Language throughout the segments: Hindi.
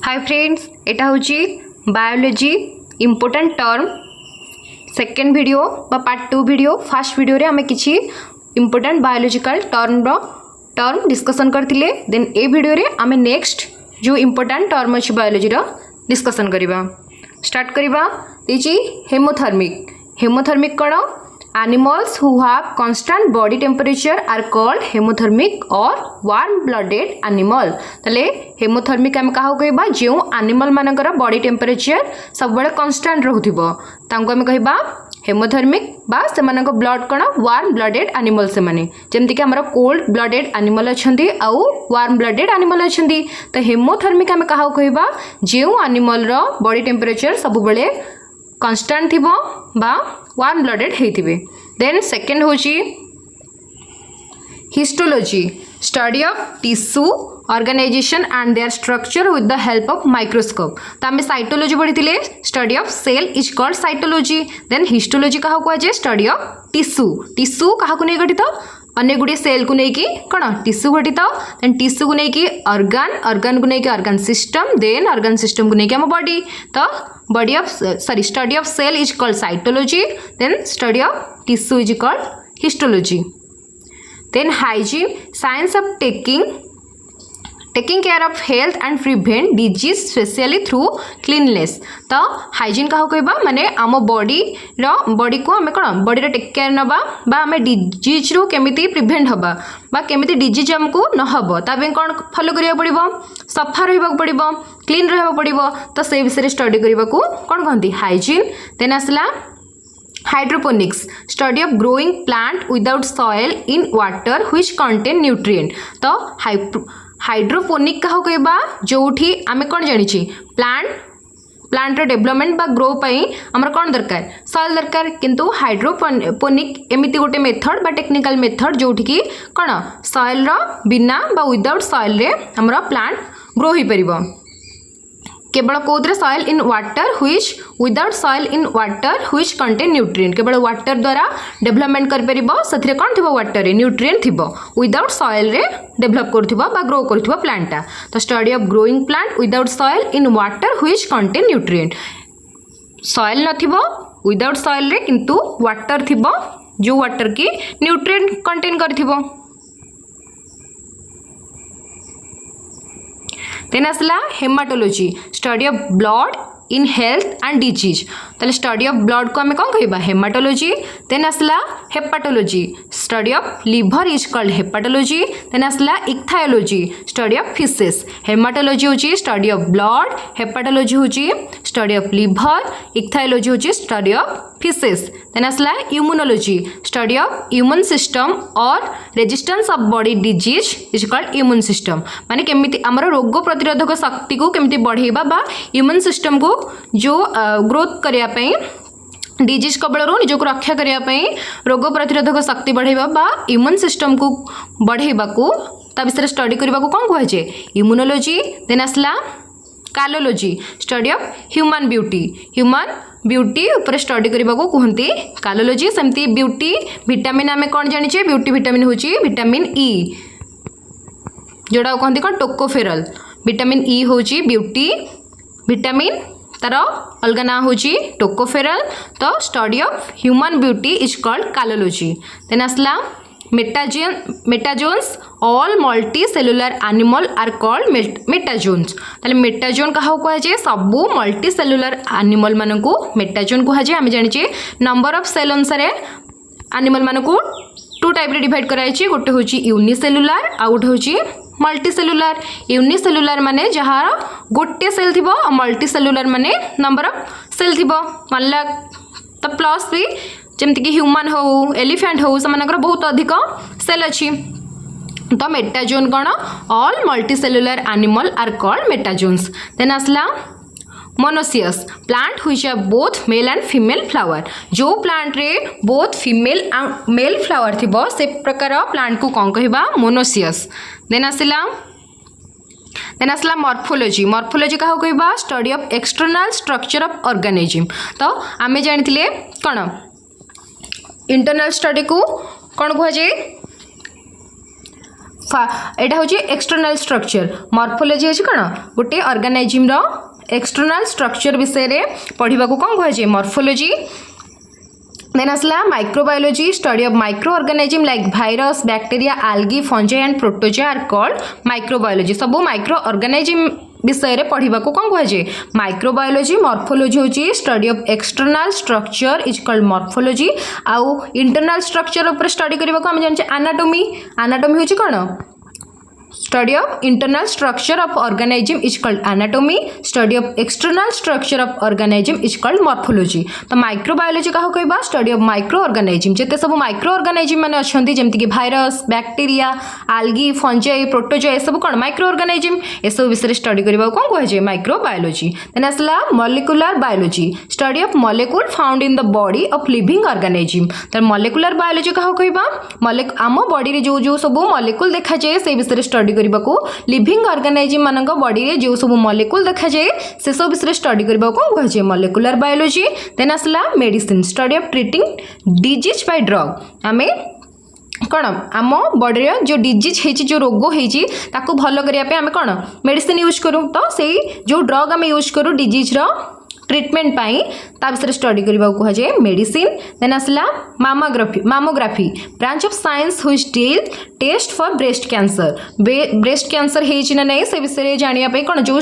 हाय फ्रेंड्स, एटा होची biology important term second video बा पार्ट 2 वीडियो। फर्स्ट वीडियो रे हमें किछि इम्पोर्टेंट बायोलॉजिकल टर्म डिस्कशन करथिले। देन ए वीडियो रे हमें नेक्स्ट जो इम्पोर्टेंट टर्म अछि बायोलॉजी रो डिस्कशन करिबा। स्टार्ट करिबा देछि हेमोथर्मिक कण animals who have constant body temperature are called hemothermic or warm blooded animal। तले हेमोथर्मिक आम क्या कहबा जो एनिमल मानकर बॉडी टेम्परेचर सब बड़े कांस्टेंट रहउथिबो तांको आम कहबा हेमोथर्मिक बा सेमानक ब्लड कण वार्म ब्लडेड एनिमल से माने जेमति कि हमर कोल्ड ब्लडेड एनिमल अछंती आउ वार्म ब्लडेड एनिमल अछंती। तो हेमोथर्मिक आम क्या कहबा जो एनिमल रो बॉडी टेम्परेचर सब बड़े कांस्टेंट थिबो बा वार्म ब्लडेड हेथिबे। देन सेकेंड होची histology, study of tissue organisation and their structure with the help of microscope. तो आम साइटोलॉजी पढ़ी study of cell is called cytology. Then histology क्या कहुए स्टडी ऑफ टिश्यू क्या नहीं गठित अनेक गुड़े सेल को लेकिन कौन टिश्यू गठित। देन टिश्यू को लेकिन ऑर्गन को लेकिन organ system, then organ system को लेकिन आम बॉडी। तो body of study of cell is called cytology. Then study of tissue is called histology. Then hygiene, science of taking care of health and prevent disease specially through cleanness. तो हाइजीन क्या कहबा माने आम बॉडी को आम कौन बॉडी टेक केयर नबा बा आम डिजीज रु केमिति प्रिवेंट हबा बा केमिति डिजीज हमको न हबो ताबे कौन फॉलो करिया पड़िबो, सफा रहिबा पड़िबो, क्लीन रहबा पड़िबो। तो से विषय स्टडी करबा को कौन कहंती हाइजीन। देन आसला hydroponics, study of growing plant without soil in water which contain nutrient. तो हाइड्रोपोनिक क्या कहबा जोठी आमे कौन जानी प्लांट डेवलपमेंट बा ग्रो पई हमर कौन दरकार सॉइल दरकार, किंतु हाइड्रोपोनिक एमिति गोटे मेथड बा टेक्निकल मेथड जोठी की कौन सॉइल रो बिना बा विदाउट सॉइल रे हमर प्लांट ग्रो हो परिबो। केवल कौद्रे soil in water which without soil in water which contain nutrient, केवल वाटर द्वारा डेवलपमेंट कर परिबो सथिरे कोन थिबो वाटर रे न्यूट्रिएंट थिबो, विदाउट सॉइल रे डेवलप करथिबो बा ग्रो करथिबो प्लांटा। तो study of growing plant without soil in water which contain nutrient, soil नथिबो विदाउट सॉइल रे किंतु वाटर थिबो जो वाटर की न्यूट्रिएंट कंटेन करथिबो। देन आसला hematology, study of blood in health and disease. ताले स्टडी ऑफ ब्लड को आम कौन कहबा हेमाटोलॉजी। देन आसला hepatology, study of liver is called hepatology. Then आसला ichthyology, study of fishes. Hematology होची स्टडी ऑफ ब्लड, हेपाटोलॉजी होची स्टडी ऑफ लिवर, इक्थायोलॉजी होची स्टडी ऑफ फिशेस। देन आसला immunology, study of immune system और resistance of body disease is called immune system. माने केमिति हमर रोग प्रतिरोधक शक्ति को केमिति बढ़ेबा बा इम्यून सिस्टम को जो ग्रोथ करिया पई डिजीज कबलरू निजक रक्षा करने रोग प्रतिरोधक शक्ति बढ़ेबा बा इम्यून सिस्टम को बढ़ेबा को ता विषय स्टडी करने को कौन कहुए इम्यूनोलॉजी। देन आसला कालोलॉजी, स्टडी ऑफ ह्यूमन ब्यूटी ऊपर स्टडी करने को कहते कालोलॉजी। सेमती ब्यूटी विटामिन आम कौन जाने ब्यूटी विटामिन हूँ विटामिन ई जोड़ा कहते कौन टोकोफेरल, विटामिन ई हूँ ब्यूटी विटामिन तार अलग ना हूँ टोकोफेरल। तो study of human beauty is called kalology. Then आसला metazoans, all multi cellular animal are called metazoans. ताले मेटाजोन क्या कहुए सबू मल्टी सेलुलर एनिमल मान को मेटाजोन कहुए। आम जाने नंबर ऑफ सेल अनुसार एनिमल मान को टू टाइप रे डिवाइड कराई, गोटे हूँ यूनिसेलुलर आ गोटे हूँ मल्टी सेलुलर। यूनिसेलुलर माने जहाँ गोटे सेल थिबो और मल्टी सेलुलर माने नंबर ऑफ सेल थिबो मानला। तो प्लस भी जमती कि ह्यूमन हो एलिफेंट हो सेमानकर बहुत अधिक सेल अच्छी। तो मेटाजोन कौन all multi cellular animal are called metazoans. Then आसला monoecious, plant which have both male and female flower. जो प्लांट रे both female and male flower थिबो से प्रकार प्लांट को कौन कहबा मोनोसियस। देन आसला मॉर्फोलॉजी क्या कहबा study of external structure of organism. तो आमे जानिथिले कौन इंटरनल स्टडी को कौन कहुए एटा हूँ एक्सटर्नाल स्ट्रक्चर मॉर्फोलॉजी हूँ कौन गोटे ऑर्गेनाइजम रो एक्सटर्नाल स्ट्रक्चर विषय रे पढ़ा को कौन कहुए मॉर्फोलॉजी। देन आसला microbiology study of microorganism like virus bacteria algae fungi and protozoa are called microbiology. सब माइक्रो ऑर्गेनिज्म विषय रे पढ़ा को कौन कहुए माइक्रोबायोलॉजी। मॉर्फोलॉजी हूँ study of external structure is called morphology. आउ इंटरनल स्ट्रक्चर ऊपर स्टडी करने को आम जाने एनाटॉमी। एनाटॉमी हूँ कौन study of internal structure of organism is called anatomy. Study of external structure of organism is called morphology. तो माइक्रोबायोलॉजी क्या कहबा स्टडी ऑफ माइक्रो ऑर्गेनिज्म जेते सब माइक्रो ऑर्गेनिज्म माने अछंती जेमति कि virus bacteria algae fungi protozoa ए सब कौन माइक्रो ऑर्गेनिज्म ए सब विषय स्टडी करबा कौन कहे माइक्रोबायोलॉजी। देन आसला molecular biology study of molecule found in the body of living organism. तो मॉलिक्यूलर बायोलॉजी क्या कहबा आम बॉडी रे जो जो सब मॉलिक्यूल देखा जाए से विषय स्टडी करबा को लिविंग ऑर्गेनिज्म मानक बॉडी रे जो सब मॉलिक्यूल देखा जाए से सब विषय स्टडी करबा को कहे मॉलिक्यूलर बायोलॉजी। देन आसला medicine study of treating disease bye drug. आमे कौन आम बॉडी जो डिजीज होती जो रोग होती भल करने आम कौन मेडिसिन यूज करूँ तो से जो ड्रग आम यूज करूँ डिजीज ट्रीटमेंट पाई ता विषय स्टडी करने को कहुए मेडिसिन। देन आसला mammography branch of science which deal test for breast cancer. Breast cancer होती ना नहीं से विषय जानापी कौन जो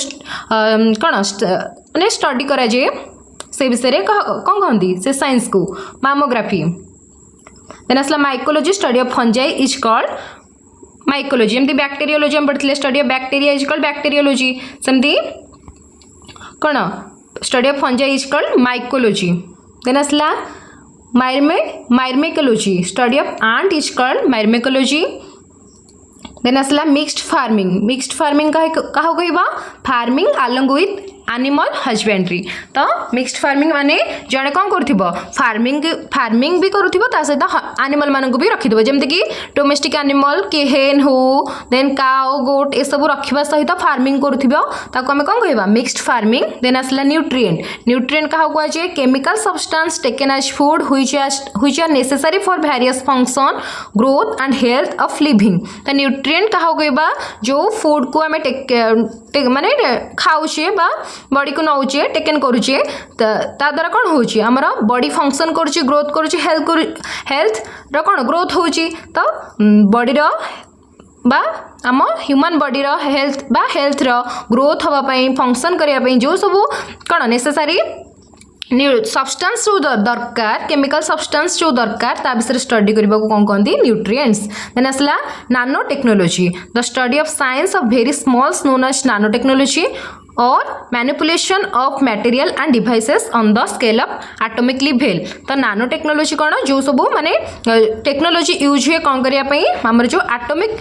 कौन मैंने स्टडी करा जाए से विषय कौन कहती से साइंस को मामोग्राफी। देन आसला mycology study of fungi is called mycology. एमती बैक्टीरियोलॉजी हम पढ़ते study of bacteria is called bacteriology. सेमती कौन study of fungi is called mycology. Then आसला myrmecology study of ant is called myrmecology. Then आसला मिक्स्ड फार्मिंग क्या कहबा farming along with animal husbandry. तो मिक्स्ड फार्मिंग माने जड़े कौन कर फार्मिंग भी करुवा सहित एनिमल मानक भी रखिद जमती कि डोमेस्टिक एनिमल कि हेन हो देन काओ गोट ए सब रखा सहित फार्मिंग करूम कौन कहबा मिक्स्ड फार्मिंग। देन आसला न्यूट्रिएंट क्या कहुए chemical substance taken as food which are necessary for various function growth and health of living. तो न्यूट्रिएंट क्या कहबा जो फूड को आम माने खाऊे बा बॉडी को नौचे टेकन करुचे ता द्वारा कौन होची हमर बॉडी फंक्शन करुची ग्रोथ करुची हेल्थ रो कौन ग्रोथ होची। तो बॉडी रो बा आम ह्यूमन बॉडी रो हेल्थ रो ग्रोथ हवा पई फंक्शन करिया पई जो सब कौन नेसेसरी सब्सटेंस जो दरकार केमिकल सब्सटेंस जो दरकार ता विषय स्टडी करने को कौन कहती न्यूट्रिएंट्स। देन आसला nanotechnology the study of science of very smalls known as nanotechnology or manipulation of material and devices on the scale of atomic level. तो नानो टेक्नोलॉजी कौन जो सब माने टेक्नोलॉजी यूज हुए कौन करने आमर जो एटॉमिक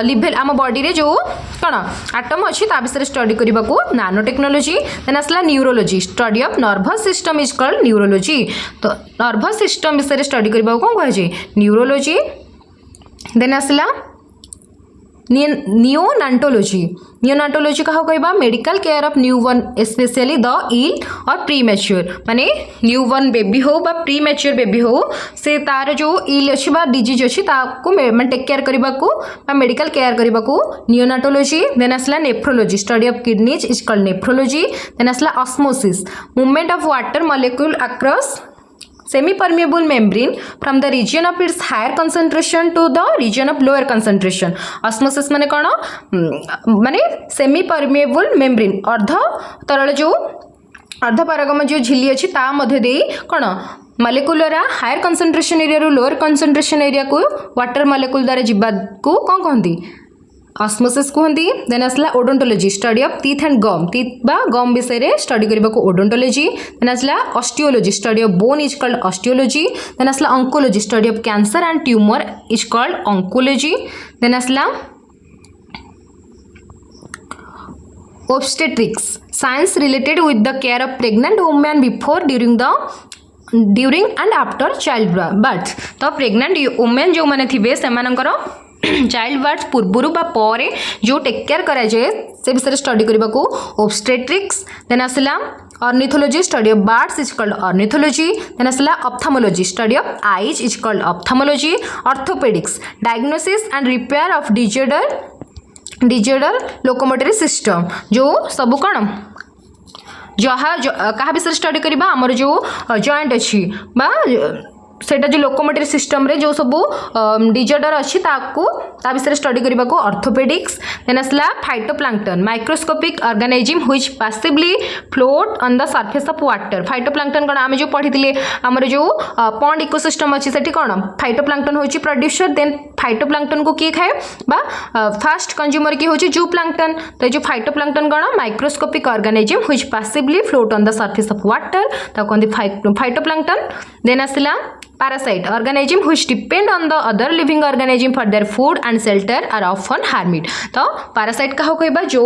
लेवल आम बॉडी रे जो कौन एटम अच्छी ता विषय स्टडी करने को नानो टेक्नोलॉजी। देन आसला neurology study of nervous system is called neurology. तो नर्वस सिस्टम विषय स्टडी करने को कौन कहे न्यूरोलॉजी। देन आसला नियोनाटोलॉजी क्या कहबा medical care of newborn specially the ill or premature माने न्यू बॉर्न बेबी हो बा प्री मैच्योर बेबी हो से तार जो इल अच्छी बा डिजीज अच्छी ताको टेक केयर करने को मेडिकल केयर करने को नियोनाटोलॉजी। देन आसला nephrology study of kidneys is called nephrology. Then आसला osmosis movement of water molecule across semi-permeable membrane from the region of its higher concentration to the region of lower concentration। osmosis माने कौन माने semi-permeable membrane अर्ध तरल जो अर्ध पारगम जो झिल्ली अच्छी ता मध्य दे कौन मॉलिक्यूलर हायर कंसंट्रेशन एरिया रू लोअर कंसंट्रेशन एरिया को वाटर मॉलिक्यूल द्वारा जीवा को कौन कहती ऑस्मोसिस कहती। देन आसला odontology study of teeth and gum teeth बा गम विषय स्टडी करने को ओडोंटोलॉजी। देन आसला osteology study of bone is called osteology. Then आसला oncology study of cancer and tumour is called oncology. Then आसला obstetrics science related with the care of pregnant women before during and after child birth। तो प्रेग्नेंट वुमेन जो माने थिबे सेमानकर चाइल्ड बर्थ पूर्वर बा परे जो टेक केयर करा जाए से विषय स्टडी करने को ऑब्स्टेट्रिक्स। देन आसला ornithology study of birds is called ornithology. Then आसला ophthalmology study of eyes is called ophthalmology. Orthopaedics diagnosis and repair of disorder locomotory system जो सब कौन जहाँ क्या विषय स्टडी करवा आमर जो जॉइंट अच्छी बा सेटा जो लोकोमोटरी सिस्टम रे जो सब डिजॉर्डर अच्छी ता विषय स्टडी करने को ऑर्थोपेडिक्स। देन आसला phytoplankton microscopic organism which passively float on the surface of water. Phytoplankton कौन आम जो पढ़ी आमर जो पॉन्ड इकोसिस्टम अच्छी से कौन फाइटोप्लैंक्टन होची प्रोड्यूसर। देन फाइटोप्लैंक्टन को किए खाए बा फास्ट कंज्यूमर किए होची जूप्लैंक्टन। तो जो फाइटोप्लैंक्टन कौन microscopic organism which passively float on the surface of water ताको कहते फाइटोप्लैंक्टन। देन आसला parasite organism which depend on the other living organism for their food and shelter are often harmed। तो parasite कहा कहबा जो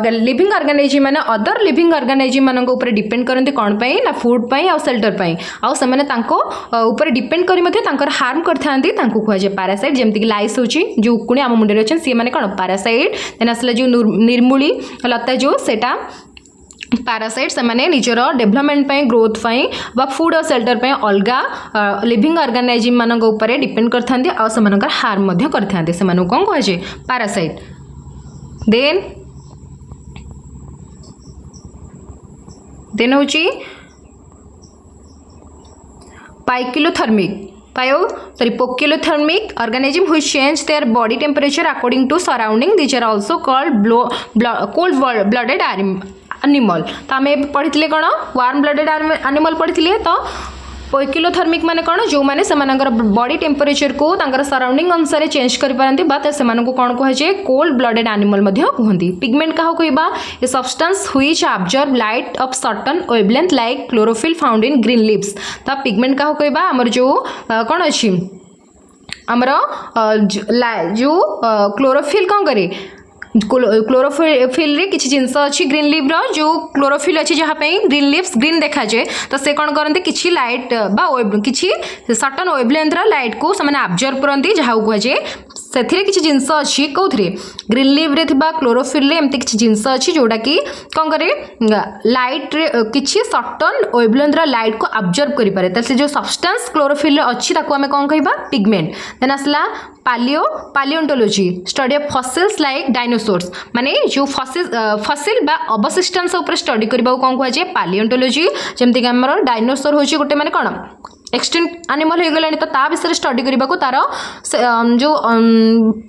लिविंग ऑर्गेनिज्म माने अदर लिविंग ऑर्गेनिज्म मानक ऊपर डिपेंड करते कौन पाई ना फूड पाई आ शेल्टर पाई आ से तांको ऊपर डिपेंड करी मध्ये तांकर हार्म करथांती तांको कुहा जे पैरासाइट जेमति कि लाइस होची जो उकुणी आम मुंडे अछन सी माने कोन पैरासाइट। देन आसला जो निर्मूली लता जो सेटा पैरासाइट से माने निजर डेवलपमेंट पे ग्रोथ पे बा फूड और शेल्टर पे अलगा लिविंग ऑर्गेनिज्म मानक ऊपर डिपेंड करथांती आ सेमानकर हार्म मध्ये करथांती से मानु कोन कहजे पैरासाइट। देन होची पोकिलोथर्मिक organism which change their body temperature according to surrounding. These are also called cold blooded animal। तो आम पढ़ी कौन वार्म ब्लडेड एनिमल पढ़ी। तो पोकिलोथर्मिक माने कौन जो माने से बॉडी टेम्परेचर को सराउंडिंग अनुसार चेंज कर पारती से कौन कहुए कोल्ड ब्लडेड एनिमल कहती। पिगमेंट क्या कहबा a substance which observe light of certain wavelength like chlorophyll found in green leaves. तो पिगमेंट क्या कहबा आमर जो कौन अच्छी आमर जो क्लोरोफिल कौन करे क्लोरोफिल रे किसी जिनस अच्छी ग्रीन लीव रो जो क्लोरोफिल अच्छी जहाँ ग्रीन लीव्स ग्रीन देखा जाए तो से कौन करते किसी लाइट बा किसी सर्टन वेवलेंथ लाइट को से ऑब्जर्व करती जहाँ कहुए से किसी जिनस अच्छी कौन ग्रीन लीव रे थिबा क्लोरोफिल रे एमती किसी जिनस अच्छी जोटा कि कौन करे लाइट रे किसी सर्टन वेवलेंथ लाइट को ऑब्जर्व करें तो से जो सब्सटेंस क्लोरोफिल अच्छी ताको आमे कौन कहबा पिगमेंट। देन आसला palaeontology study of fossils like dinosaurs माने जो फसिल बा अवशिष्टांश ऊपर स्टडी करबा कौन कहुए पालियोंटोलॉजी। जेमति कि हमर डायनासोर होची गोटे माने कौन एक्सटिंक्ट एनिमल हो गलानी तो ता विषय स्टडी करबा को तार जो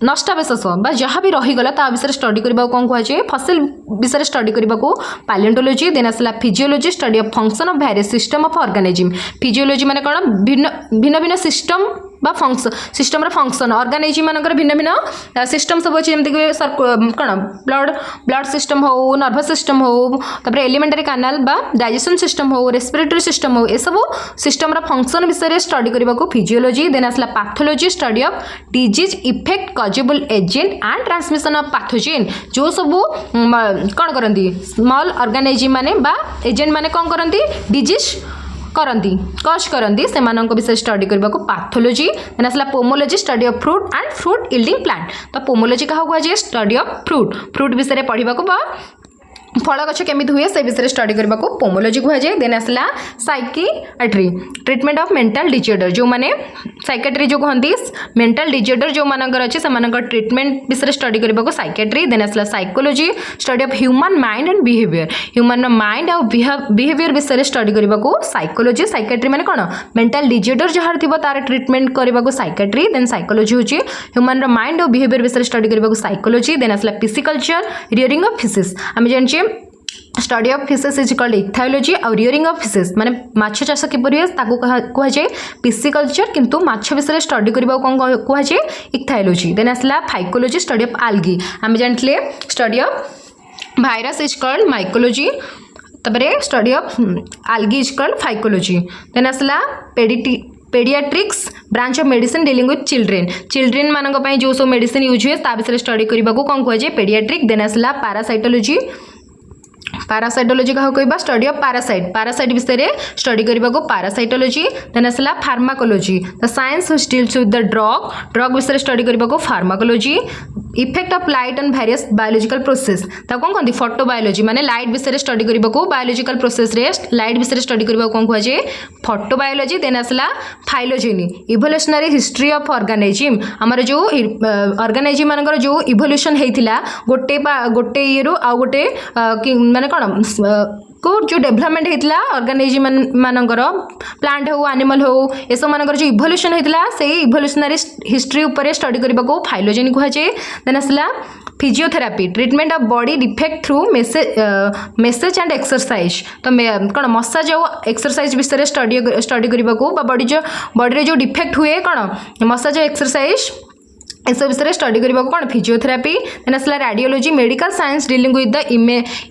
नष्टावशेष बा जहाँ भी रहीगला ता विषय स्टडी करबा कौन कहुए फसिल विषय स्टडी करबा को पालियोंटोलॉजी। देन आसला physiology study of function of various system of organism. Physiology माने कौन भिन्न भिन्न सिस्टम बा सिस्टम फंक्शन ऑर्गेनिज्म मानकर भिन्न भिन्न सिस्टम सब अच्छे जमीक कौन ब्लड सिस्टम हो नर्भस सिस्टम हो तापर एलिमेंटरी कैनाल बा डाइजेशन सिस्टम हो रेस्पिरेटरी सिस्टम हो ये सब सिस्टम फंक्शन विषय स्टडी करने को फिजियोलॉजी। देन आसला pathology study of disease effect causable agent and transmission of pathogen जो सब कौन करती स्मॉल ऑर्गेनिज्म माने बा एजेंट माने कौन करती डिजीज करती कज करती से विषय स्टडी करने को पैथोलॉजी। देन आसला pomology study of fruit and fruit yielding plant. तो पोमोलॉजी क्या कहुए स्टडी ऑफ फ्रूट विषय पढ़ा को फल गछ केमी हुए से विषय स्टडी करने को पोमोलॉजी कहुए। देन आसला psychiatry treatment of mental disorder जो माने साइकियाट्री जो कहती मेंटल डिजॉर्डर जो मानकर अच्छे से ट्रीटमेंट विषय स्टडी करने को साइकियाट्री। देन आसला psychology study of human mind and behaviour human mind और बिहेवियर विषय स्टडी करने को साइकोलॉजी। साइकियाट्री माने कौन मेंटल डिजॉर्डर जहाँ थी तार ट्रीटमेंट करने को साइकियाट्री। देन साइकोलॉजी हूँ ह्यूमन माइंड और बिहेवियर विषय स्टडी करने को साइकोलॉजी। देन आसला पिसिकल्चर रियरिंग ऑफ फिशेस आम जाने study of fishes is called ichthyology और रियरिंग ऑफ फिशेस माने माछ चाष किपरि हुए ताकू कहुए पिसिकल्चर किंतु माछ विषय स्टडी करबा कौन कहुए इक्थायोलॉजी। देन आसला फाइकोलॉजी स्टडी ऑफ आल्गी आम जानते study of virus is called mycology तबरे study of algae is called phycology. Then आसला paediatrics branch of medicine dealing with children मानक पई जो सब मेडिसिन यूज हुए ता विषय स्टडी करबा को कौन कहुए पेडियाट्रिक। देन आसला पैरासाइटोलॉजी पैरासाइटोलॉजी क्या कहबा स्टडी ऑफ पैरासाइट विषय रे स्टडी करबा को पैरासाइटोलॉजी देन आसला pharmacology the science who deals with the drug विषय स्टडी करबा को pharmacology effect of light on various biological process ता कोन कहंती फोटोबायोलॉजी माने लाइट विषय स्टडी करबा को बायोलॉजिकल प्रोसेस रे लाइट विषय स्टडी करबा कोन कहै जे फोटोबायोलॉजी देन आसला phylogeny evolutionary history of organism हमर जो ऑर्गेनिज्म मानकर जो इवोल्यूशन हेतिला गोटे येरु आ गोटे माने कोन को जो डेवलपमेंट होता ऑर्गेनिज्म मानकर प्लांट हो एनिमल हो ये सब मानकर जो इवोल्यूशन होता से इवोल्यूशनरी हिस्ट्री उपर स्टडी करने को फाइलोजेनी कहुए देन आसला physiotherapy treatment of body defect through message and exercise तो कौन मसाज और एक्सरसाइज विषय स्टडी करने को बॉडी जो डिफेक्ट हुए कौन मसाज और एक्सरसाइज इस विषय स्टडी करने को कौन फिजियोथेरापी देन आसला radiology medical science dealing with the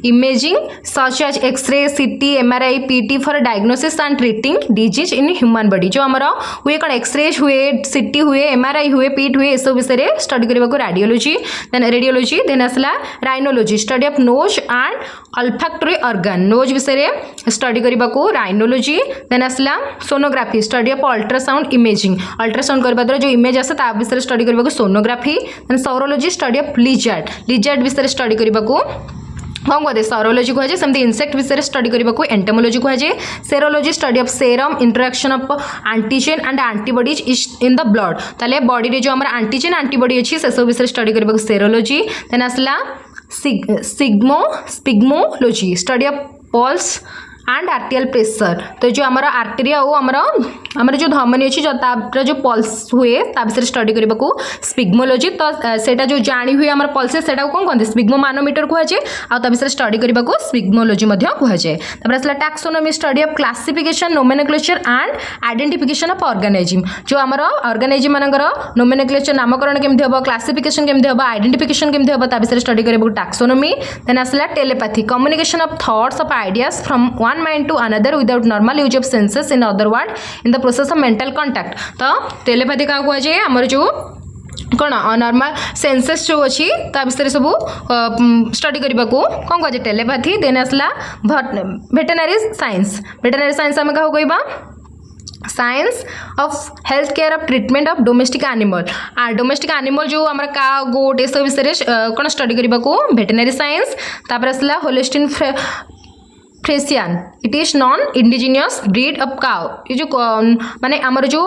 imaging such as X-ray CT MRI PT for diagnosis and treating disease in human body जो आमर हुए कौन एक्सरे हुए सीटी हुए एमआरआई हुए पीट हुए इस विषय स्टडी करने को रेडियोलॉजी देन आसला rhinology study of nose and olfactory organ nose विषय स्टडी करने को राइनोलॉजी देन आसला sonography study of ultrasound imaging ultrasound करने द्वारा जो इमेज आसे ता विषय स्टडी करने को sonography then saurology study of lizard विषय स्टडी करने को कौन कहते सौरोलॉजी कहुए सेमती इनसेक्ट विषय स्टडी करने को एंटोमोलॉजी कहुए serology study of serum interaction of antigen and antibodies in the blood ताले बॉडी रे जो हमर एंटीजेन एंटीबॉडी अच्छी से सब विषय स्टडी करने को सेरोलॉजी देन आसला sphygmology study of pulse and arterial pressure तो जो आमर आर्टेरिया और आमर जो धमनी अच्छी जो तार जो पल्स हुए ता विषय स्टडी करने को स्पिग्मोलॉजी तो सेटा जो जानी हुए आमर पल्स से कौन कहते स्पिग्मो मानोमीटर कहुए आ विषय स्टडी करने को स्पिग्मोलॉजी कहुए आसला taxonomy study of classification nomenclature and identification of organism जो आमर ऑर्गेनिज्म मानकर नोमेनक्लेचर नामकरण केमती हम क्लासिफिकेशन केमती हम आइडेंटिफिकेशन केमती हम ता विषय स्टडी करने को टैक्सोनॉमी देन आसला telepathy communication of thoughts of ideas from one mind to another without normal use of senses in other word in the process of mental contact तो टेलीपैथी क्या कहुए जे हमर जो कौन नॉर्मल सेंसेस जो अच्छी विषय सब स्टडी करने को कौन कहे टेलीपैथी देन आसला वेटेनरी साइंस आम क्या कहबा science of health care of treatment of domestic animal जो हमारा का गोट ये सब विषय कौन स्टडी करने को वेटेनरी साइंस तापर आसला Holstein Friesian it is non indigenous breed of cow ये जो माने आमर जो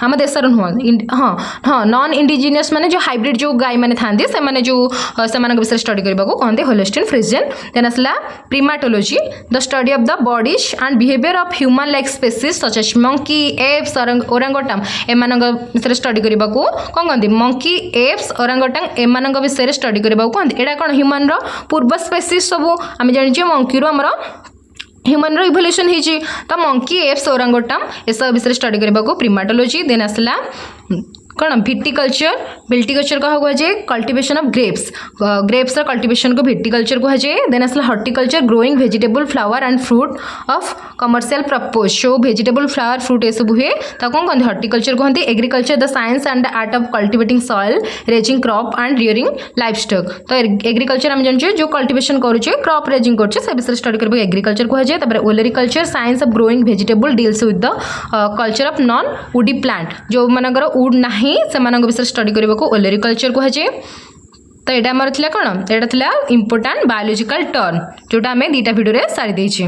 आम देशर नुह हाँ नॉन इंडिजिनियस माने जो हाइब्रिड जो गाय माने थांती से माने जो से विषय स्टडी करने को कहते होलिस्टिन फ्रेसियन देन आसला primatology the study of the bodies and behaviour of human like species such as monkey apes orangutan एम विषय स्टडी करने को कौन कहते मंकी एप्स ओरांगोटांग एम विषय स्टडी करने को कहते यहाँ कौन ह्यूमन पूर्व स्पेसीज सब आम जानी मंकी आमर ह्यूमन इवोल्यूशन होती तो मंकी एप्स ओरांगोटांग ये सब विषय स्टडी करने को प्रिमाटोलॉजी देन आसला कौन विटिकल्चर कहा कहुए कल्टिवेशन ऑफ ग्रेप्स कल्टिवेशन को विटिकल्चर कहुए देन आसला horticulture growing vegetable flower and fruit of commercial purpose जो वेजिटेबल फ्लावर फ्रूट ये सब हुए तो कौन कहते हॉर्टिकल्चर कहते agriculture the science and art of cultivating soil raising crop and rearing livestock तो एग्रीकल्चर आम जानते जो कल्टिवेशन करुचे क्रॉप रेजिंग कर विषय स्टडी करने एग्रीकल्चर कहुए olericulture science of growing vegetable deals with the culture of non woody plant जो मानकर वुड नहीं से विषय स्टडी करने को ओलेरिकल्चर कहुए तो यहाँ आमर कौन यहाँ इंपोर्टाट बायोलॉजिकल टर्म जोटा आम 2टा भिडियो सारी देछि।